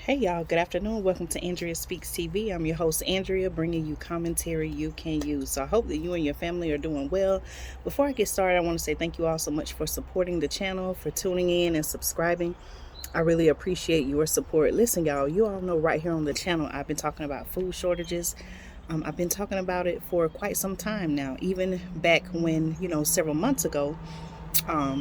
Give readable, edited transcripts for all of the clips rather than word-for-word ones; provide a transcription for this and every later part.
Hey y'all, good afternoon. Welcome to Andrea Speaks TV. I'm your host, Andrea, bringing you commentary you can use. So I hope that you and your family are doing well. Before I get started, I want to say thank you all so much for supporting the channel, for tuning in and subscribing. I really appreciate your support. Listen, y'all, you all know right here on the channel, I've been talking about food shortages. I've been talking about it for quite some time now, even back when, several months ago,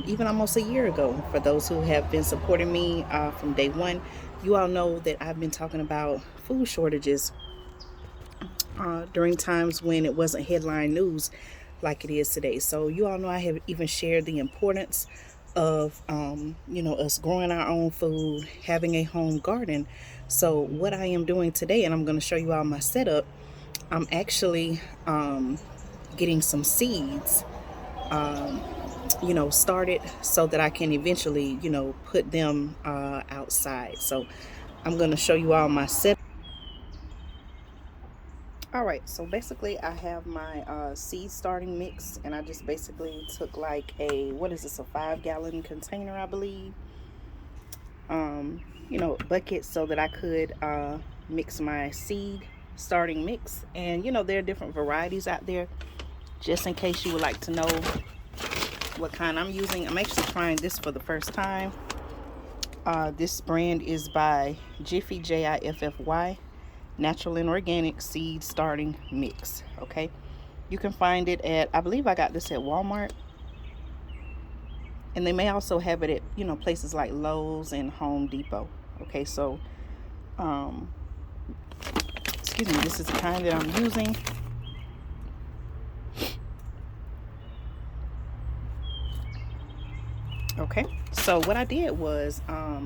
even almost a year ago. For those who have been supporting me from day one, you all know that I've been talking about food shortages during times when it wasn't headline news like it is today. So you all know I have even shared the importance of us growing our own food, having a home garden. So what I am doing today, and I'm going to show you all my setup, I'm actually getting some seeds started so that I can eventually, put them outside. So I'm going to show you all my setup. All right, so basically I have my seed starting mix, and I just basically took like what is this, a 5-gallon container, I believe, bucket, so that I could mix my seed starting mix. And, there are different varieties out there, just in case you would like to know what kind I'm using. I'm actually trying this for the first time. This brand is by Jiffy, Jiffy, Natural and Organic Seed Starting Mix. Okay, you can find it at, I believe I got this at Walmart, and they may also have it at places like Lowe's and Home Depot. Okay, so excuse me, this is the kind that I'm using. Okay, so what I did was I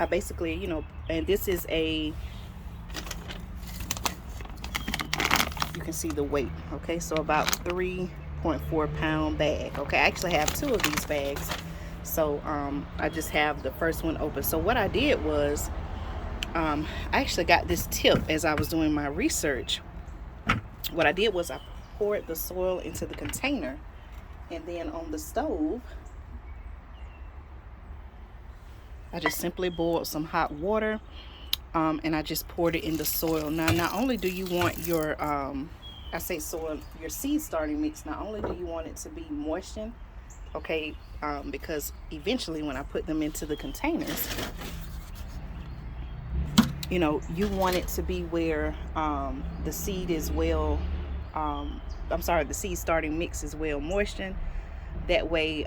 basically, and this is you can see the weight. Okay, so about 3.4-pound bag. Okay, I actually have two of these bags, so I just have the first one open. So what I did was I actually got this tip as I was doing my research. What I did was I poured the soil into the container, and then on the stove I just simply boiled some hot water, and I just poured it in the soil. Now, not only do you want your your seed starting mix, not only do you want it to be moistened, okay, because eventually when I put them into the containers, you want it to be where the seed is well, the seed starting mix is well moistened. That way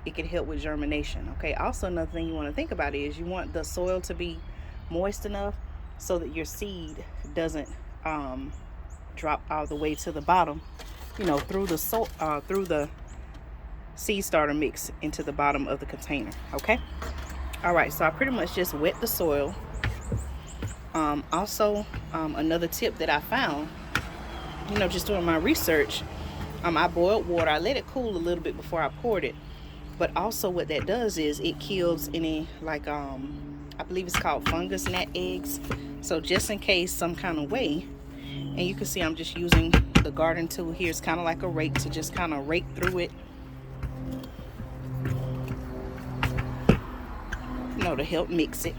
it can help with germination. Okay, also another thing you want to think about is you want the soil to be moist enough so that your seed doesn't drop all the way to the bottom, through the seed starter mix into the bottom of the container. Okay, all right, so I pretty much just wet the soil. Also, another tip that I found, just doing my research, I boiled water. I let it cool a little bit before I poured it. But also what that does is it kills any, like, I believe it's called fungus gnat eggs. So just in case some kind of way, and you can see I'm just using the garden tool here. It's kind of like a rake to just kind of rake through it, to help mix it.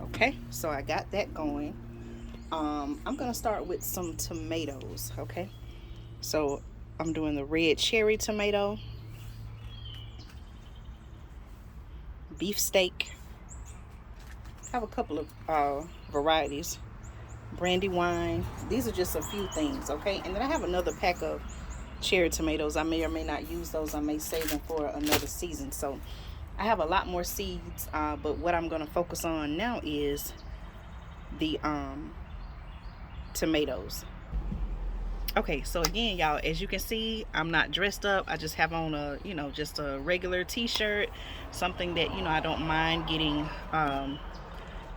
Okay, so I got that going. I'm gonna start with some tomatoes. Okay, so I'm doing the red cherry tomato, beefsteak. I have a couple of varieties, brandywine. These are just a few things. Okay, and then I have another pack of cherry tomatoes. I may or may not use those. I may save them for another season. So I have a lot more seeds, but what I'm going to focus on now is the tomatoes. Okay, so again, y'all, as you can see, I'm not dressed up. I just have on a, just a regular t-shirt, something that, I don't mind getting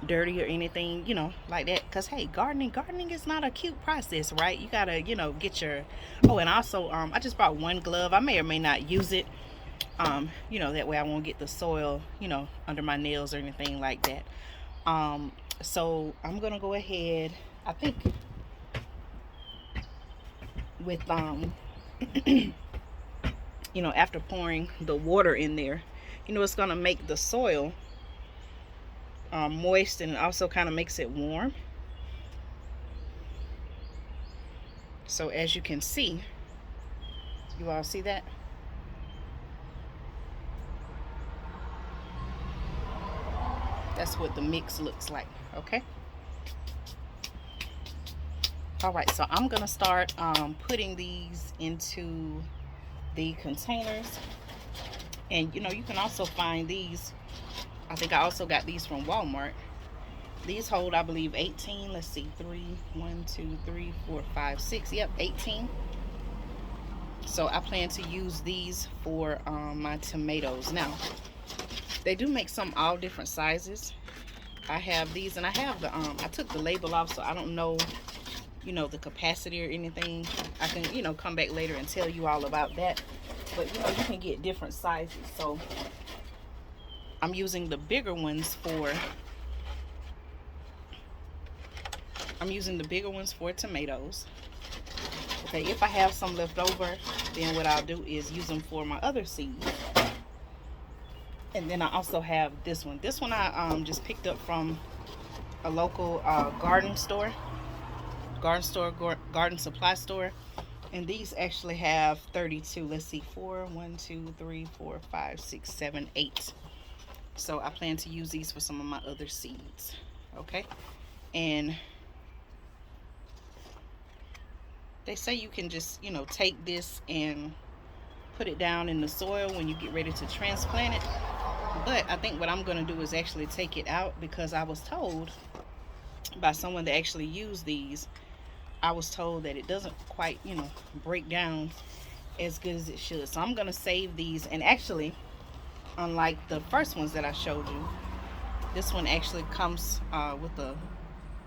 dirty or anything, like that. Because, hey, gardening is not a cute process, right? You gotta, get your, oh, and also, I just bought one glove. I may or may not use it, that way I won't get the soil, under my nails or anything like that. So I'm gonna go ahead, I think, with after pouring the water in there, You know, it's going to make the soil moist, and it also kind of makes it warm. So as you can see, you all see that? That's what the mix looks like, okay? All right, so I'm gonna start putting these into the containers. And you know, you can also find these, I think I also got these from Walmart. These hold, I believe, 18. Let's see, 1, 2, 3, 4, 5, 6. Yep, 18. So I plan to use these for my tomatoes. Now, they do make some all different sizes. I have these, and I have the I took the label off, so I don't know, you know, the capacity or anything. I can, you know, come back later and tell you all about that. But you know, you can get different sizes. So I'm using the bigger ones for tomatoes. Okay, if I have some left over, then what I'll do is use them for my other seeds. And then I also have this one. This one I just picked up from a local garden supply store. And these actually have 32. Let's see, 4, 1, 2, 3, 4, 5, 6, 7, 8. So I plan to use these for some of my other seeds. Okay, and they say you can just, you know, take this and put it down in the soil when you get ready to transplant it. But I think what I'm going to do is actually take it out, because I was told by someone that actually used these, I was told that it doesn't quite, you know, break down as good as it should. So I'm going to save these. And actually, unlike the first ones that I showed you, this one actually comes with a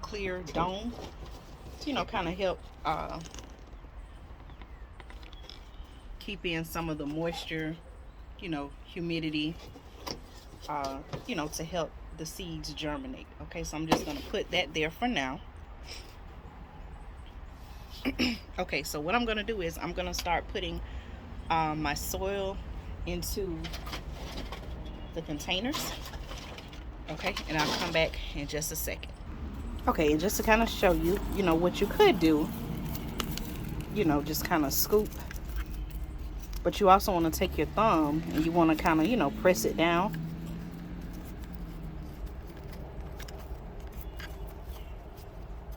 clear dome to, you know, kind of help keep in some of the moisture, you know, humidity, you know, to help the seeds germinate. Okay, so I'm just going to put that there for now. Okay, so what I'm going to do is I'm going to start putting my soil into the containers. Okay, and I'll come back in just a second. Okay, and just to kind of show you, you know, what you could do, you know, just kind of scoop. But you also want to take your thumb and you want to kind of, you know, press it down.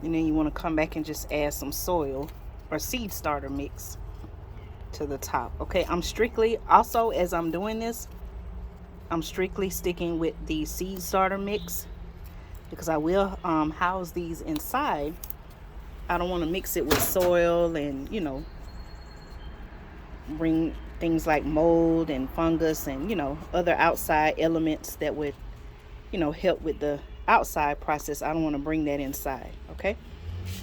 And then you want to come back and just add some soil or seed starter mix to the top. Okay, I'm strictly, also as I'm doing this, I'm strictly sticking with the seed starter mix, because I will house these inside. I don't want to mix it with soil and, you know, bring things like mold and fungus and, you know, other outside elements that would, you know, help with the outside process. I don't want to bring that inside. Okay,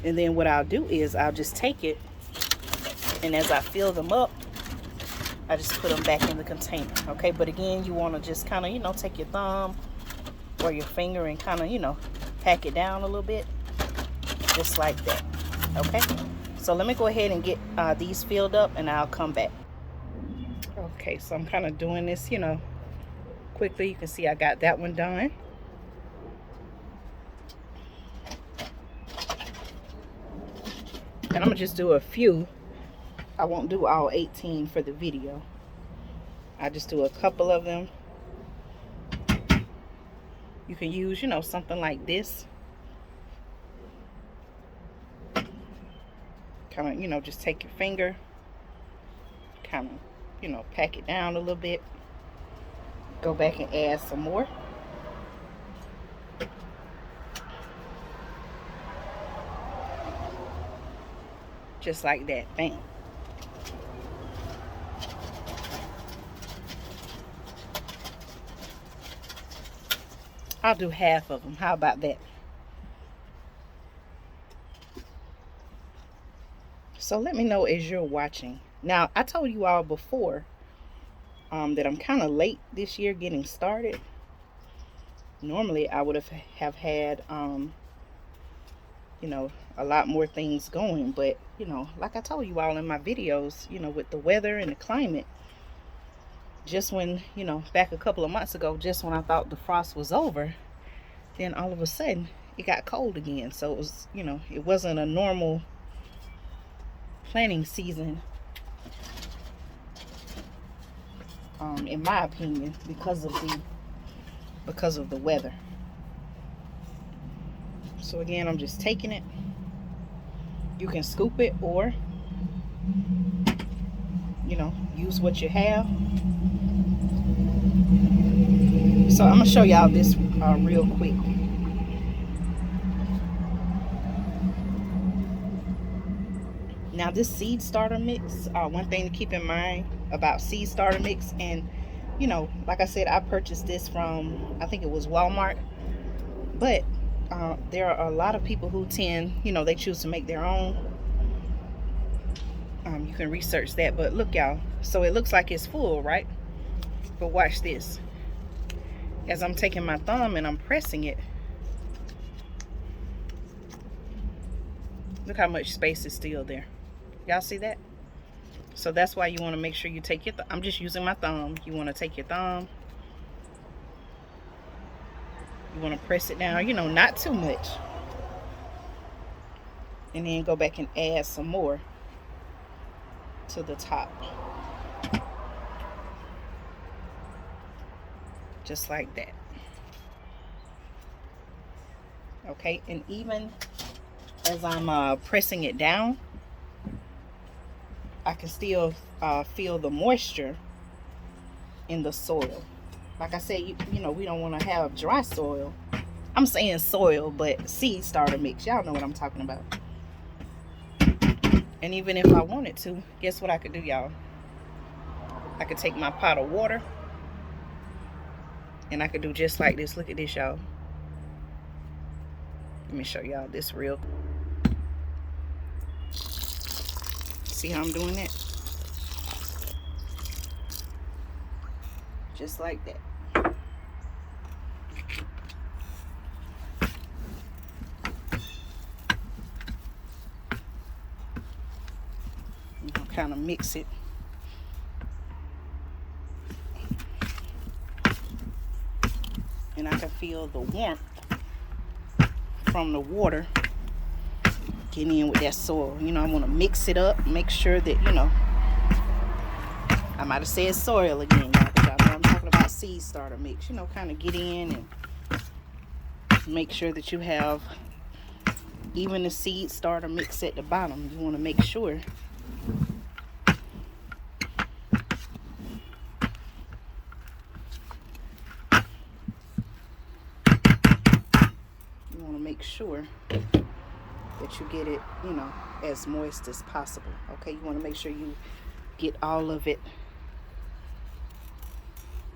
and then what I'll do is I'll just take it, and as I fill them up, I just put them back in the container. Okay, but again, you want to just kind of, you know, take your thumb or your finger and kind of, you know, pack it down a little bit, just like that. Okay, so let me go ahead and get these filled up, and I'll come back. Okay, so I'm kind of doing this, you know, quickly. You can see I got that one done. And I'm gonna just do a few. I won't do all 18 for the video. I just do a couple of them. You can use, you know, something like this. Kind of, you know, just take your finger, kind of, you know, pack it down a little bit. Go back and add some more. Just like that, bam. I'll do half of them. How about that? So let me know as you're watching. Now, I told you all before that I'm kind of late this year getting started. Normally, I would have had, you know, a lot more things going. But, you know, like I told you all in my videos, you know, with the weather and the climate, just when, you know, back a couple of months ago, just when I thought the frost was over, then all of a sudden it got cold again. So it was, you know, it wasn't a normal planting season, in my opinion, because of the weather. So again, I'm just taking it. You can scoop it, or, you know, use what you have. So I'm gonna show y'all this real quick. Now this seed starter mix, one thing to keep in mind about seed starter mix, and you know, like I said, I purchased this from, I think it was Walmart, but there are a lot of people who tend, you know, they choose to make their own. You can research that, but look y'all, so it looks like it's full, right? But watch this. As I'm taking my thumb and I'm pressing it, look how much space is still there. Y'all see that? So that's why you want to make sure you take your I'm just using my thumb. You want to take your thumb, you want to press it down, you know, not too much, and then go back and add some more to the top, just like that. Okay, and even as I'm pressing it down, I can still feel the moisture in the soil. Like I said, you know, we don't want to have dry soil. I'm saying soil, but seed starter mix. Y'all know what I'm talking about. And even if I wanted to, guess what I could do, y'all? I could take my pot of water and I could do just like this. Look at this, y'all. Let me show y'all this real. See how I'm doing that? Just like that. I'll kind of mix it. And I can feel the warmth from the water getting in with that soil. You know, I want to mix it up, make sure that, you know, I might have said soil again, y'all, but y'all know I'm talking about seed starter mix. You know, kind of get in and make sure that you have even the seed starter mix at the bottom. You want to make sure that you get it, you know, as moist as possible. Okay, you want to make sure you get all of it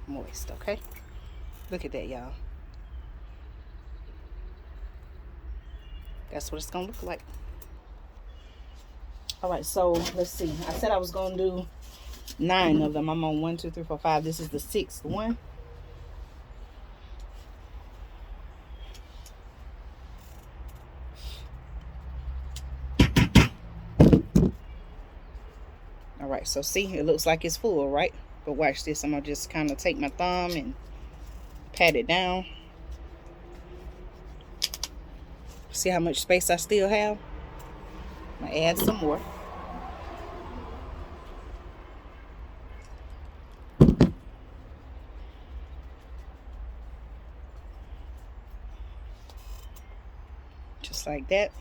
moist. Okay, look at that, y'all. That's what it's gonna look like. All right, so let's see. I said I was gonna do 9 of them. I'm on 1, 2, 3, 4, 5. This is the 6th one. All right, so see, it looks like it's full, right? But watch this. I'm gonna just kind of take my thumb and pat it down. See how much space I still have? I'm gonna add some more. Just like that.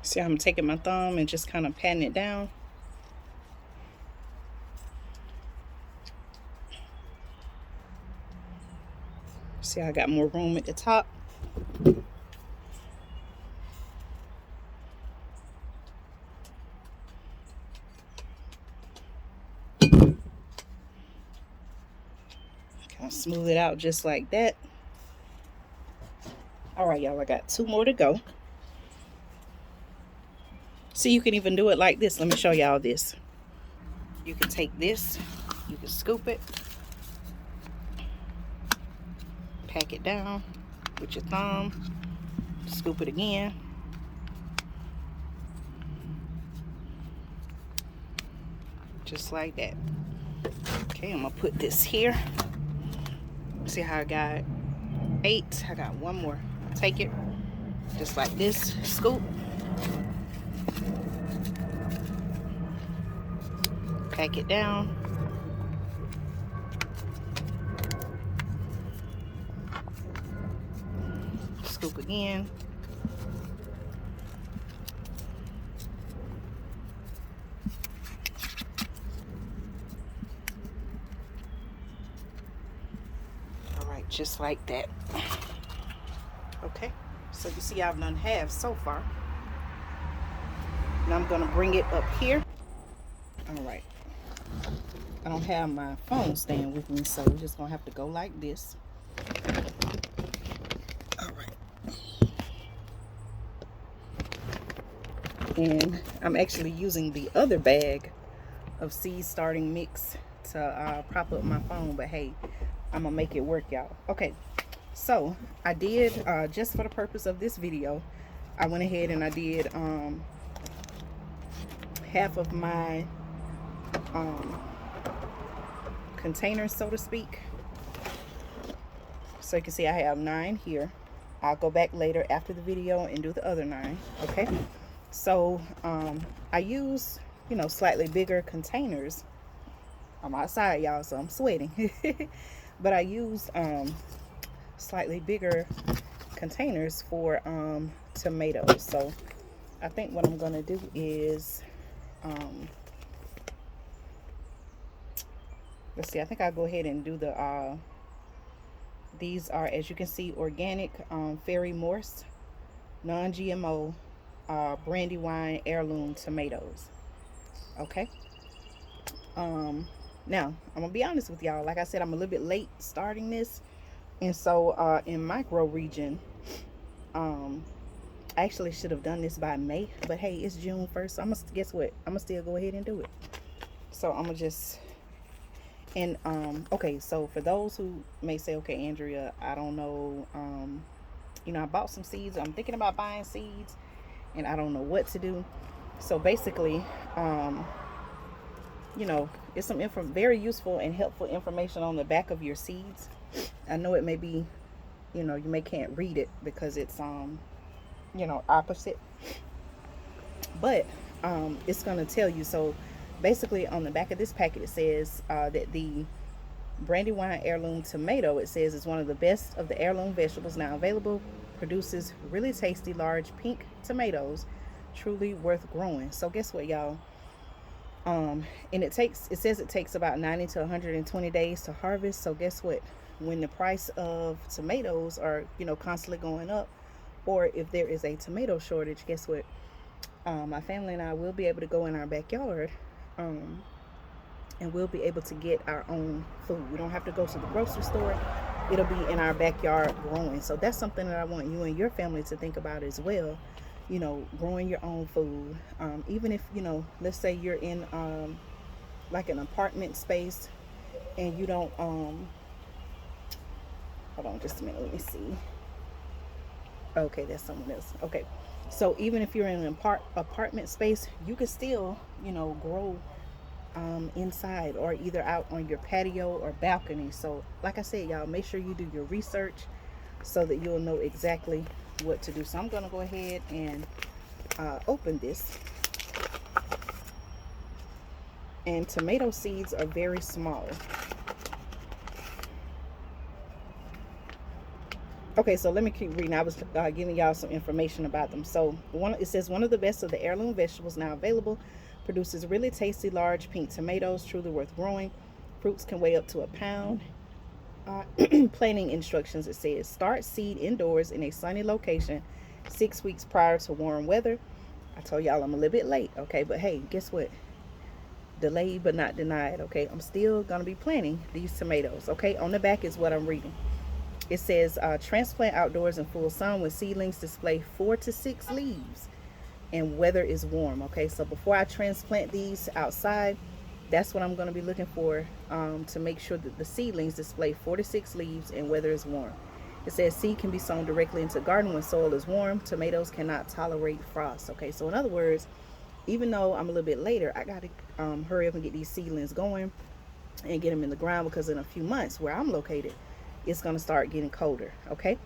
See how I'm taking my thumb and just kind of patting it down. See how I got more room at the top. Kind of smooth it out just like that. All right, y'all, I got 2 more to go. See, you can even do it like this. Let me show y'all this. You can take this, you can scoop it, pack it down with your thumb, scoop it again. Just like that. Okay, I'm gonna put this here. See how I got 8? I got 1 more. Take it just like this, scoop, pack it down, scoop again. All right, just like that. Okay, so you see I've done half so far. Now I'm gonna bring it up here. All right, I don't have my phone stand with me, so we're just gonna have to go like this. All right. And I'm actually using the other bag of seed starting mix to prop up my phone, but hey, I'm gonna make it work, y'all. Okay, so I did just for the purpose of this video, I went ahead and I did half of my containers, so to speak. So you can see I have 9 here. I'll go back later after the video and do the other 9. Okay, so I use, you know, slightly bigger containers. I'm outside, y'all, so I'm sweating. But I use slightly bigger containers for tomatoes. So I think what I'm gonna do is let's see, I think I'll go ahead and do the these are, as you can see, organic Fairy Morse non-GMO Brandywine heirloom tomatoes. Okay, now I'm gonna be honest with y'all. Like I said, I'm a little bit late starting this, and so in my grow region, I actually should have done this by May, but hey, it's June 1st, so I'm gonna, guess what, I'm gonna still go ahead and do it. So I'm gonna just, and okay, so for those who may say, okay, Andrea, I don't know, you know, I bought some seeds, I'm thinking about buying seeds and I don't know what to do. So basically, you know, it's some very useful and helpful information on the back of your seeds. I know it may be, you know, you may can't read it because it's you know, opposite, but it's going to tell you. So basically on the back of this packet it says that the Brandywine heirloom tomato, it says, is one of the best of the heirloom vegetables now available, produces really tasty large pink tomatoes, truly worth growing. So guess what, y'all, and it says it takes about 90 to 120 days to harvest. So guess what, when the price of tomatoes are, you know, constantly going up, or if there is a tomato shortage, guess what, my family and I will be able to go in our backyard and we'll be able to get our own food. We don't have to go to the grocery store. It'll be in our backyard growing. So that's something that I want you and your family to think about as well. You know, growing your own food. Even if, you know, let's say you're in like an apartment space and you don't hold on just a minute, let me see. Okay, that's someone else. Okay, so even if you're in an apartment space, you can still, you know, grow inside or either out on your patio or balcony. So like I said, y'all, make sure you do your research so that you'll know exactly what to do. So I'm gonna go ahead and open this. And tomato seeds are very small. Okay, so let me keep reading. I was giving y'all some information about them. So it says, one of the best of the heirloom vegetables now available, produces really tasty large pink tomatoes, truly worth growing. Fruits can weigh up to a pound. Planting instructions, it says, start seed indoors in a sunny location 6 weeks prior to warm weather. I told y'all I'm a little bit late, okay, but hey, guess what, delayed but not denied. Okay, I'm still gonna be planting these tomatoes. Okay, on the back is what I'm reading. It says transplant outdoors in full sun when seedlings display 4 to 6 leaves and weather is warm. Okay, so before I transplant these outside, that's what I'm going to be looking for, to make sure that the seedlings display 4 to 6 leaves and weather is warm. It says seed can be sown directly into garden when soil is warm. Tomatoes cannot tolerate frost. Okay, so in other words, even though I'm a little bit later, I got to hurry up and get these seedlings going and get them in the ground, because in a few months where I'm located, it's going to start getting colder. Okay.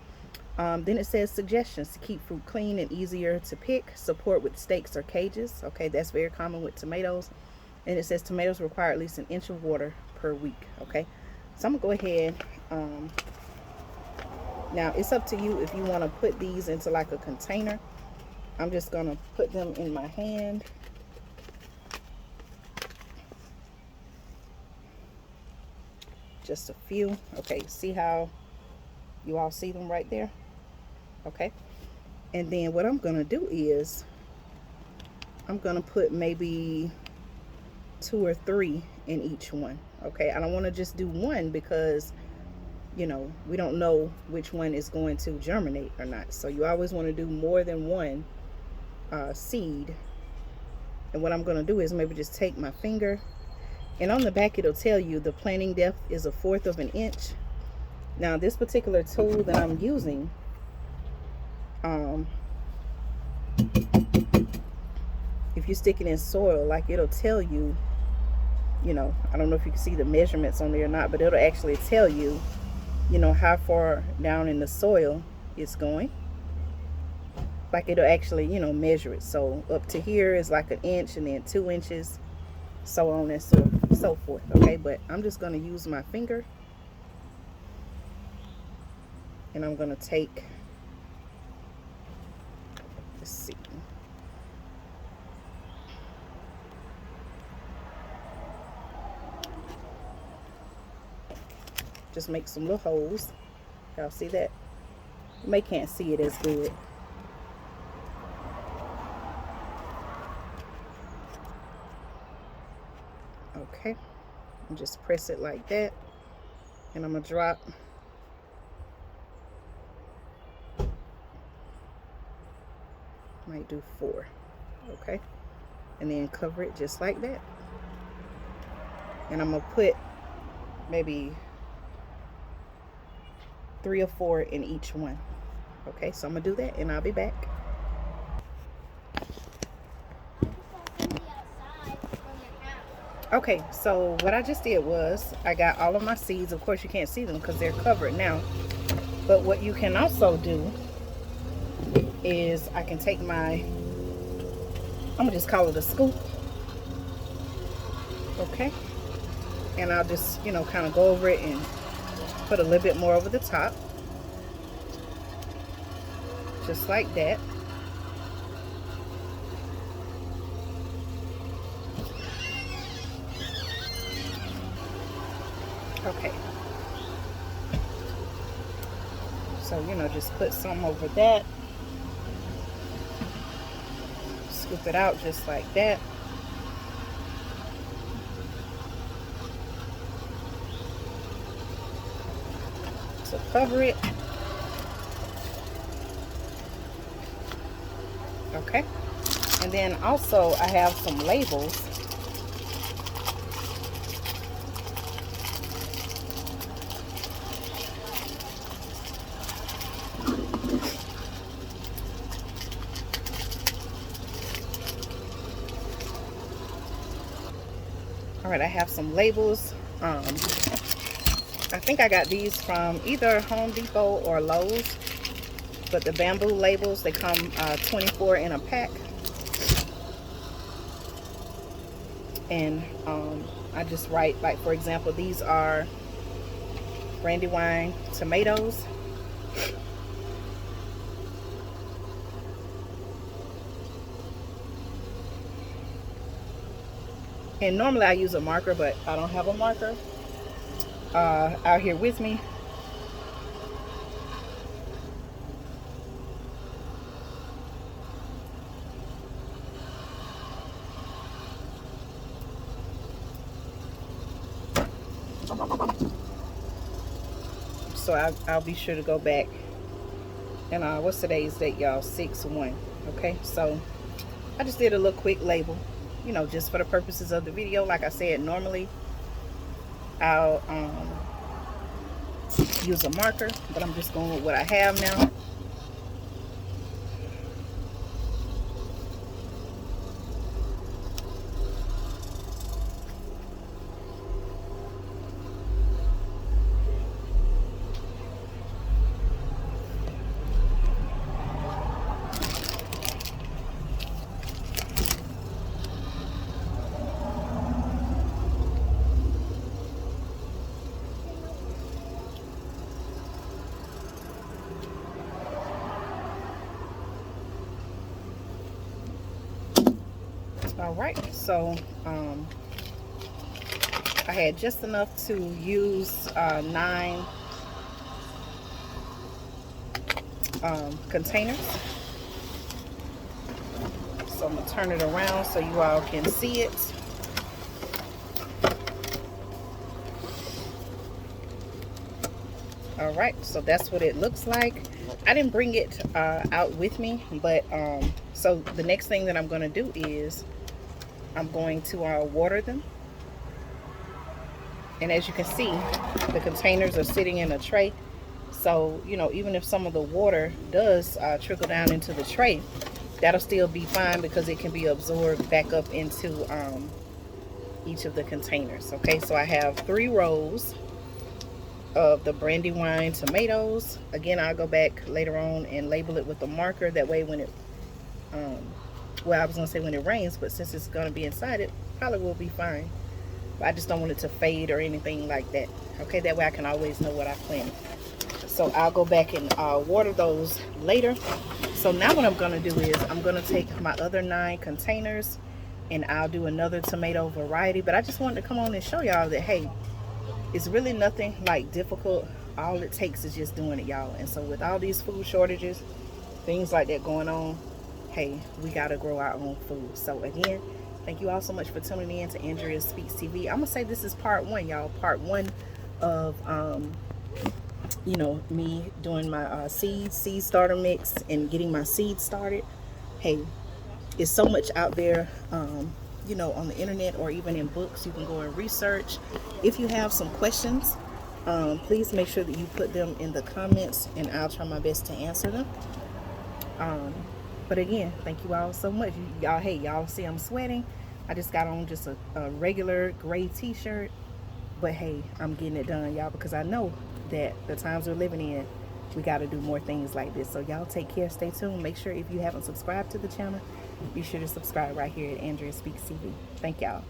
Then it says suggestions to keep fruit clean and easier to pick. Support with stakes or cages. Okay, that's very common with tomatoes. And it says tomatoes require at least 1 inch of water per week. Okay, so I'm going to go ahead. Now, it's up to you if you want to put these into like a container. I'm just going to put them in my hand. Just a few. Okay, see how you all see them right there? Okay, and then what I'm gonna do is I'm gonna put maybe 2 or 3 in each one. Okay, I don't want to just do one because, you know, we don't know which one is going to germinate or not. So you always want to do more than one seed. And what I'm going to do is maybe just take my finger, and on the back it'll tell you the planting depth is 1/4 of an inch. Now this particular tool that I'm using, if you stick it in soil, like it'll tell you, you know, I don't know if you can see the measurements on there or not, but it'll actually tell you, you know, how far down in the soil it's going. Like it'll actually, you know, measure it. So up to here is like 1 inch, and then 2 inches, so on and so forth. Okay, but I'm just going to use my finger, and I'm going to take, let's see, just make some little holes. Y'all see that? You may can't see it as good. Okay, and just press it like that, and I'm gonna drop might do 4. Okay, and then cover it just like that, and I'm gonna put maybe 3 or 4 in each one. Okay, so I'm gonna do that and I'll be back. Okay, so what I just did was I got all of my seeds. Of course you can't see them because they're covered now, but what you can also do is I can take my, I'm gonna just call it a scoop. Okay, and I'll just, you know, kind of go over it and put a little bit more over the top, just like that. Okay, so, you know, just put some over that, scoop it out just like that. To cover it. Okay, and then also I have some labels. All right, I have some labels. I think I got these from either Home Depot or Lowe's, but the bamboo labels, they come 24 in a pack. And I just write, like, for example, these are Brandywine tomatoes. And normally I use a marker, but I don't have a marker out here with me. So I'll be sure to go back. And what's today's date, y'all? 6/1. Okay, so I just did a little quick label, you know, just for the purposes of the video. Like I said, normally I'll use a marker, but I'm just going with what I have now. All right, so I had just enough to use 9 containers. So I'm gonna turn it around so you all can see it. All right, so that's what it looks like. I didn't bring it out with me, but so the next thing that I'm gonna do is I'm going to water them. And as you can see, the containers are sitting in a tray. So, you know, even if some of the water does trickle down into the tray, that'll still be fine because it can be absorbed back up into each of the containers. Okay, so I have 3 rows of the Brandywine tomatoes. Again, I'll go back later on and label it with a marker. That way when it, well, I was gonna say when it rains, but since it's gonna be inside, it probably will be fine. But I just don't want it to fade or anything like that. Okay, that way I can always know what I planted. So I'll go back and water those later. So now what I'm gonna do is I'm gonna take my other 9 containers and I'll do another tomato variety. But I just wanted to come on and show y'all that, hey, it's really nothing like difficult. All it takes is just doing it, y'all. And so with all these food shortages, things like that going on, hey, we gotta grow our own food. So again, thank you all so much for tuning in to Andrea Speaks TV. I'm gonna say this is part 1, y'all. Part 1 of you know, me doing my seed starter mix and getting my seeds started. Hey, it's so much out there, you know, on the internet or even in books. You can go and research. If you have some questions, please make sure that you put them in the comments and I'll try my best to answer them. But again, thank you all so much. Y'all, hey, y'all see I'm sweating. I just got on just a regular gray t-shirt. But hey, I'm getting it done, y'all, because I know that the times we're living in, we got to do more things like this. So y'all take care, stay tuned. Make sure if you haven't subscribed to the channel, be sure to subscribe right here at Andrea Speaks TV. Thank y'all.